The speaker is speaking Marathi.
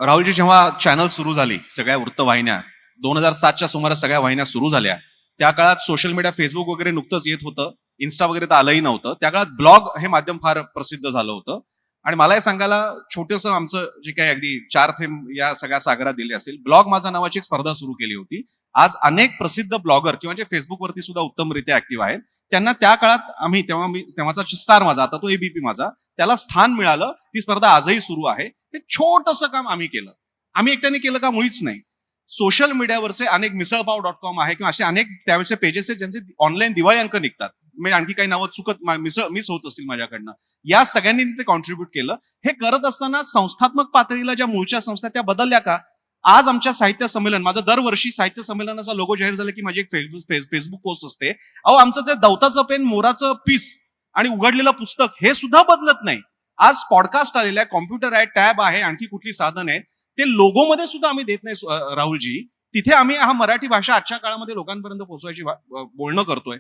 राहुलजी, जेव्हा चॅनल सुरू झाली, सगळ्या वृत्तवाहिन्या 2007च्या सुमारास सगळ्या वाहिन्या सुरू झाल्या, त्या काळात सोशल मीडिया, फेसबुक वगैरे नुकतंच येत होतं, इन्स्टा वगैरे तर आलंही नव्हतं. त्या काळात ब्लॉग हे माध्यम फार प्रसिद्ध झालं होतं. आणि मला हे सांगायला छोटंसं आमचं जे काही अगदी 4 थेंब या सगळ्या सागरात दिले असेल, ब्लॉग माझा नावाची एक स्पर्धा सुरू केली होती. आज अनेक प्रसिद्ध ब्लॉगर किंवा जे फेसबुकवरती सुद्धा उत्तमरित्या ऍक्टिव्ह आहेत, त्यांना त्या काळात तेव्हाचा स्टार माझा, आता तो एबीपी माझा, त्याला स्थान मिळालं. ती स्पर्धा आजही सुरू आहे. हे छोटंसं काम आम्ही केलं. आम्ही एकट्याने केलं का? मुळीच नाही. सोशल मीडियावरचे अनेक मिसळपाव.com आहे किंवा असे अनेक त्यावेळेचे पेजेस आहेत ज्यांचे ऑनलाईन दिवाळी अंक निघतात. मी आणखी काही नावं चुकत मिस होत असतील माझ्याकडनं. या सगळ्यांनी ते कॉन्ट्रीब्युट केलं. हे करत असताना संस्थात्मक पातळीला ज्या मूळच्या संस्था त्या बदलल्या का? आज आमच्या साहित्य संमेलन, माझं दरवर्षी साहित्य संमेलनाचा लोगो जाहीर झाला की माझी एक फेसबुक पोस्ट असते. अहो, आमचं ते दौताचं पेन, मोराचं पीस आणि उघडलेलं पुस्तक हे सुद्धा बदलत नाही. आज पॉडकास्ट आलेला आहे, कॉम्प्युटर आहे, टॅब आहे, आणखी कुठली साधन आहे, ते लोगोमध्ये सुद्धा आम्ही देत नाही. राहुलजी, तिथे आम्ही हा मराठी भाषा आजच्या काळामध्ये लोकांपर्यंत पोहोचवायची बोलणं करतोय.